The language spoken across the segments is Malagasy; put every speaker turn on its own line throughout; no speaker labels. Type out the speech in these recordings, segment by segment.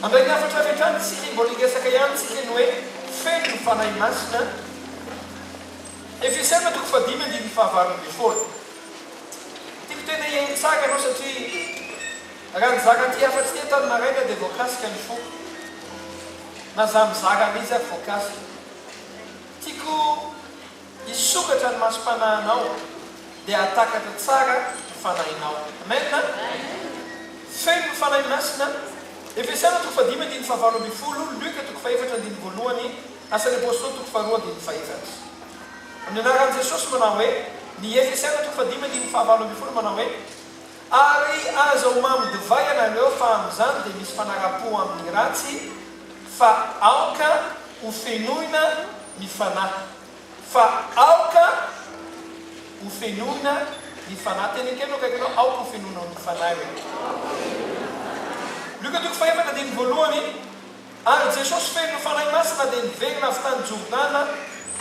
andray ny afatra avetrany tsika mbola ingesaka ihany tsika ny hoe feno ny fanahy masina Efesiana toko fadimy andiny fahavarony folo. Tiako tena tsaka anao satria raha ny zaka ty afatsy ty tany maraina dia voakasika ny fo. Na za mizaka mihitsy aho voakasika. Tiako isokatra ny masom-panahinao dia atakatra tsara ny fanahinao. Amen na? Feno ny fanahy masina. Efesiana toko fadimy andiny fahavarony folo, Luka toko faefatra andiny voalohany, Asan'ny Apôstôly toko faharoa andiny faefatra. Amin'ny anaran'i Jesosy manao hoe ny Efesiana toko fadimy andiny fahavalony folo manao hoe ary aza homamy divay ianareo fa amin'izany dia misy fanarapo amin'ny ratsy fa aoka ho fenoina ny fanahy. Fa aoka ho fenoina ny fanahy. Teny kely kaikanao aoka ho fenoina ny fanahy. Luka toko faefatra andiny voalohany, ary Jesosy feno ny fanahy masina dia niverina avy tany Jordana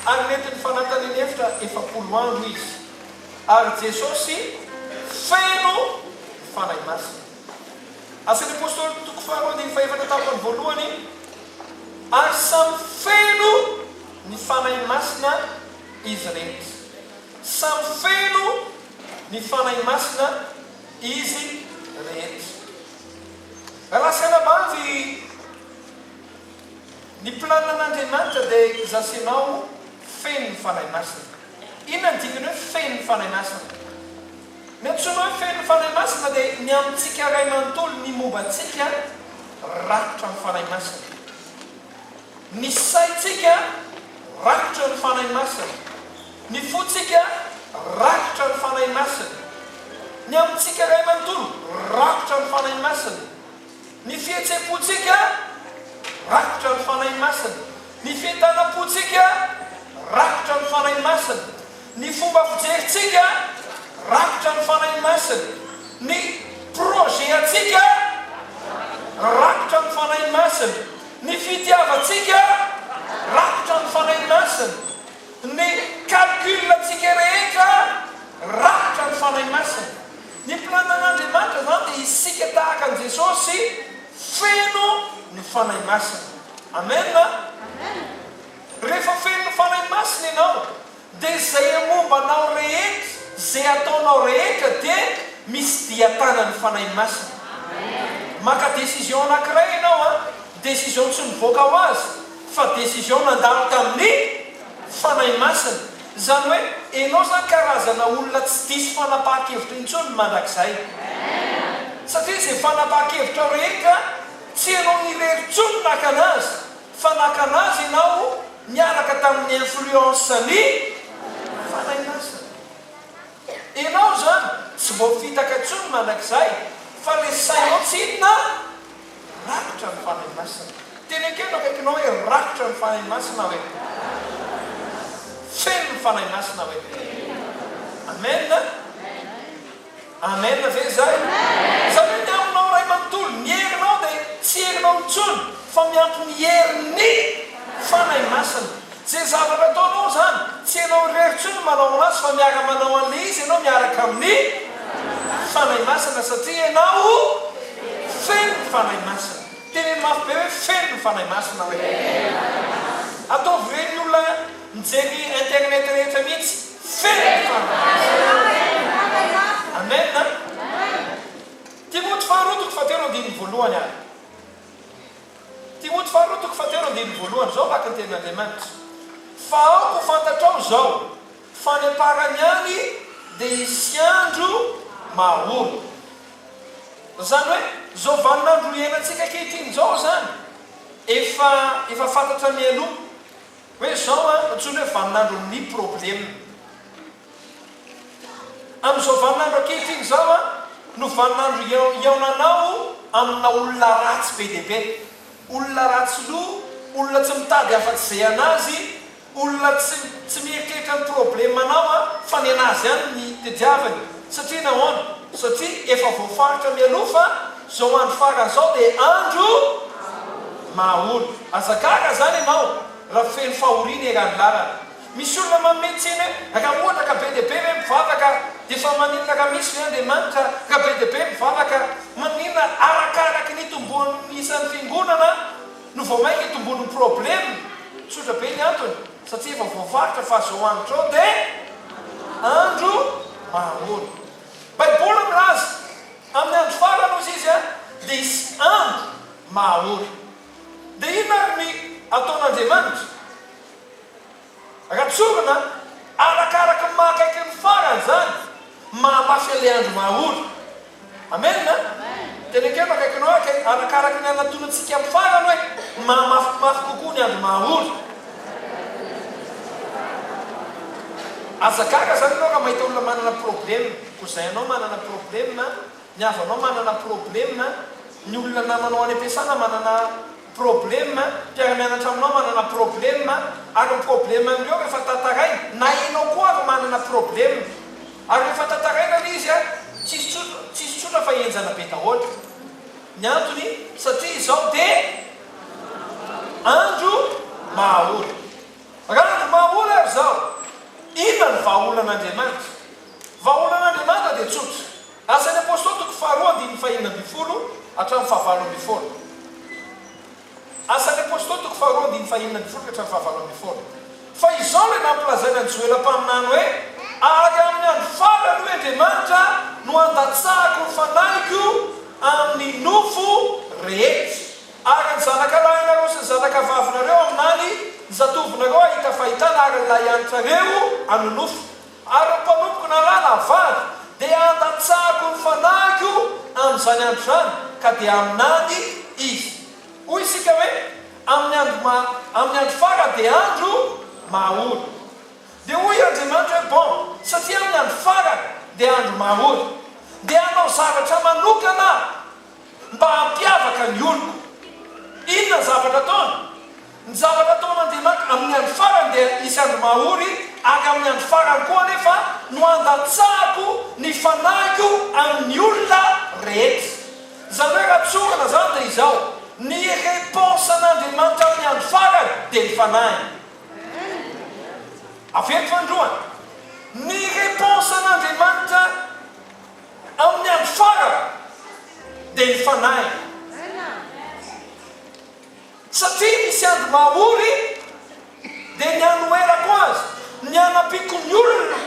ary nety ny fanantaniny efatra 70 andro izy. Ary Jesosy feno ny fanahy masina. Asan'ny Apôstôly toko faharoa andiny faefatra tapany voalohany, ary samy feno ny fanahy masina izy rehetra. Samy feno ny fanahy masina izy rehetra. Raha sianabavy ny planan'Andriamanitra dia zasinao feno ny fanahy masina. Inona ny dikany hoe feno ny fanahy masina? Ny antsoina hoe feno ny fanahy masina dia ny amintsika ray manontolo ny mombantsika rakotra ny fanahy masina. Ny saitsika rakotra ny fanahy masina. Ny fotsika rakotra ny fanahy masina. Ny amintsika ray manontolo rakotra ny fanahy masina. Ny fihetsepotsika rakotra ny fanahy masina. Ny fientanam-potsika rakotra ny fanahy masina. Ny fomba fijeritsika rakotra ny fanahy masina. Ny projet-atsika rakotra ny fanahy masina. Ny fitiavatsika rakotra ny fanahy masina. Ny calculatsika rehetra rakotra ny fanahy masina. Ny planan'Andriamanitra zany dia isika tahaka an' Jesosy feno ny fanahy masina. Amen na? Rehefa feno ny fanahy masina ianao dia izay mombanao rehetra, izay ataonao rehetra dia misy diatana ny fanahy masina. Maka décision anankiray ianao décision tsy mivoaka ho azy fa décision nandalo tamin'ny fanahy masina. Zany hoe ianao zany karazana olona tsy diso fanapahan-kevitra intsony mandrakizay. Satria izay fanapahan-kevitra rehetra tsy ianao nirery-tsony naka anazy fa naka anazy ianao miaraka tamin'ny influence ny fanahy masina. Ianao zany tsy voafitaka intsony mandrakizay fa le sainao tsy inona rakotra ny fanahy masina. Teny kely akaikinao hoe rakotra ny fanahy masina hoe feno ny fanahy masina hoe. Amen. Amen ve zay? Zany hoe ny aminao ray manontolo ny herinao dia tsy herinao intsony fa miampy ny herin'ny fanahy masina. Zay zavatra ataonao zany tsy ianao rery-tsony manao anazy fa miaraka manao an'le izy ianao miaraka amin'ny fanahy masina satria ianao feno ny fanahy masina. Teny mafy be hoe feno ny fanahy masina hoe. Ataovy reny ny olona mijery internet rehetra mihitsy feno ny fanahy masina. Amen na? Timoty faharoa toko fahatelo andiny voalohany any. Timoty faharoa toko fahatelo andiny voalohany zao maka ny tenin'Andriamanitra. Fa aoko fantatrao zao fa ny aparany any dia hisy andro maholo. Zany hoe zao vaninandro iainantsika ankehitriny zao zany efa fantatra mialoha hoe zao antsoina hoe vaninandro ny problème. Amin'izao vaninandro ankehitriny zao no vaninandro iaonanao amina olona ratsy be dia be. Olona ratsy loha, olona tsy mitady afa-tsy izay anazy, olona tsy mieritreritra ny problemanao fa ny anazy ihany ny tediavany. Satria nahoana? Satria efa voafaritra mialoha fa zao andro farany zao dia andro maholo. Azakaka zany ianao raha feno fahoriana eran'ny lalana. Misy olona mametsena raha ohatra ka be dia be hoe mivavaka dia fa maninona raha misy hoe Andriamanitra ka be dia be mivavaka maninona arakaraky ny tombony isan'ny fiangonana no vao mainka tombon'ny problema tsotra be ny antony satria efa voavarotra fa zao andro ao dia andro mahaholo baiboly milaza amin'ny andro farany ozy izy a dia isy andro mahaholo dia inona ny ataon'Andriamanitra ratsorana arakaraka mahakaiky ny farany zany mahamafy an'ilay andro mahaholo amena tenekeno akaikinao arakaraka ny anatonantsika amin'ny farany hoe mahamafimafy kokoa ny andro mahaholo azakaka zany anao raha mahita olona manana problema ko zay anao manana problema ny avanao manana problema ny olona namanao any ampiasana manana problema mpiara-mianatra aminao manana problema ary ny problema amreo rehefa tantaraina na inao koa ry manana problema ary rehefa tantaraina le izy a tsisy tsotra fa enjana be daholo ny antony satria izao dia andro mahaholo raha andro mahaholo ary zao inona ny vahaolan'Andriamanitra vahaolan'Andriamanitra dia tsotra asan'ny apôstôly toko 2:5 hatramin'ny 7:20 asan'ny apôstôly toko 2:5 hatramin'ny 7:20 fa izao ilay nampilazaina ny joelam-paminany hoe ary amin'ny andro farany hoe Andriamanitra no andatsahako ny fanaiko amin'ny nofo rehetra ary ny zanakalahinareo sy ny zanakavavinareo aminany ny zatovinareo ahita fahitana ary ny lahianitrareo amin'ny nofo ary ny mpanompoka na lala vady dia andatsahako ny fanaiko amin'izany andro zany ka dia aminany izy hoy isika hoe amin'ny andro farany dia andro mahaholo dia hoy Andriamanitra hoe bon satria amin'ny andro farany dia andro mahaholo dia anao zavatra manokana mba hampiavaka ny olona inona ny zavatra ataony ny zavatra ataon'Andriamanitra amin'ny andro farany dia isy andro mahaholo ary amin'ny andro farany koa nefa no andatsahako ny fanaiko amin'ny olona rehetra zany hoe ratsorana zany dia izao ny réponse-n'Andriamanitra amin'ny andro farany dia ny fanahy aveto fandroany ny réponse-n'Andriamanitra amin'ny andro farany dia ny fanahy satria misy andro mahaholo dia ny anoherako azy ny anapiko ny olona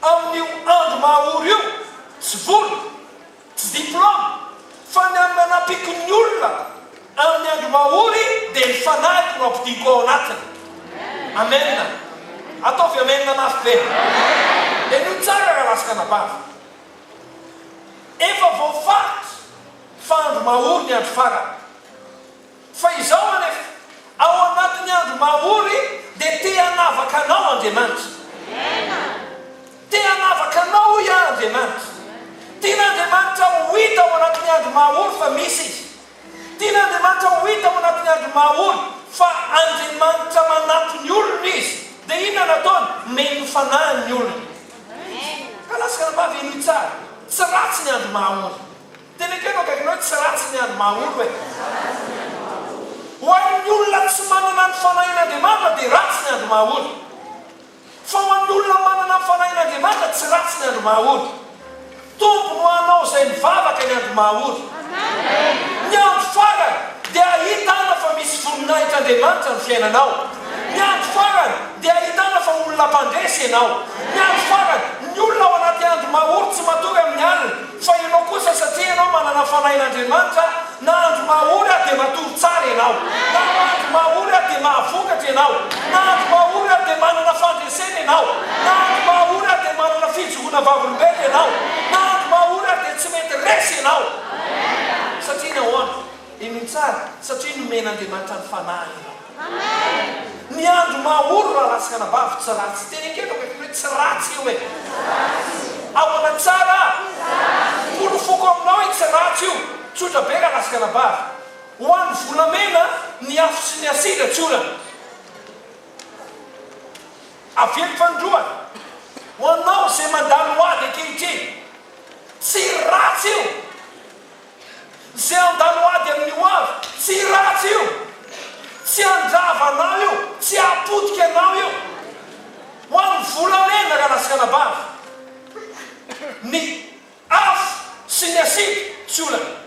amin'ny andro mahaholo io tsy vola tsy diplôme fa ny anapiko ny olona amin'ny andro mahaholo dia ny fanahiko no ampidiko ao anatiny amena ataovy amena mafy be dia nio tsara raha lasaka nabava efa voafaritra fa andro mahaholo ny andro farany fa izao anefa ao anatin'ny andro mahaholo dia te hanavaka anao Andriamanitra te hanavaka anao ia Andriamanitra tian'Andriamanitra ho hita ao anatin'ny andro mahaholo fa misy izy tian'Andriamanitra ho hita ao anatin'ny andro mahaholo fa Andriamanitra manampy ny olona izy dia inona nataony meno fanahy ny olona ka lasaka nabavy ino tsara tsy ratsy ny andro mahaholo tenekeno akaikinao hoe tsy ratsy ny andro mahaholo hoe ho an'ny olona tsy manana ny fanahin'Andriamanitra dia ratsy ny andro mahaholo fa ho an'ny olona manana ny fanahin'Andriamanitra tsy ratsy ny andro mahaholo tompo no anao izay mivavaka ny andro mahaholo ny andro farany dia ahitana fa misy voninahitran'Andriamanitra ny fiainanao ny andro farany dia ahitana fa olona mpandresy ianao ny andro farany ny olona ao anaty andro mahaholo tsy matory amin'ny alina fa ianao kosa satria ianao manana fanahin'Andriamanitra na andro mahaholo dia matory tsara ianao na andro mahaholo dia mahavokatra ianao na andro mahaholo dia manana fandresena ianao na andro mahaholo dia manana fijoroana vavolombelona ianao na andro mahaholo dia tsy mety resy ianao satria nahoana ino tsara satria nomen'Andriamanitra ny fanahy ianao ny andro mahaholo raha lasaka nabavy tsy ratsy tenekeno hoe tsy ratsy io hoe ao ana tsara polofoko aminao hoe tsy ratsy io tsotra be raha lasaka nabavy ho an'ny volamena ny afo sy ny asira tsy olana avely fandroany ho anao izay mandalo ady ankehitriny tsy ratsy io izay andalo ady amin'ny hoavy tsy ratsy io tsy andrava anao io tsy apotika anao io ho an'ny volamena raha lasaka nabavy ny afo sy ny asira tsy olana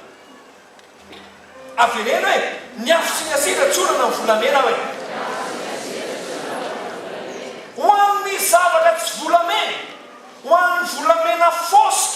averena hoe niafo sy ny aseratsorana ny volamena hoe ho amin'ny zavatra tsy volamena ho an'ny volamena fosy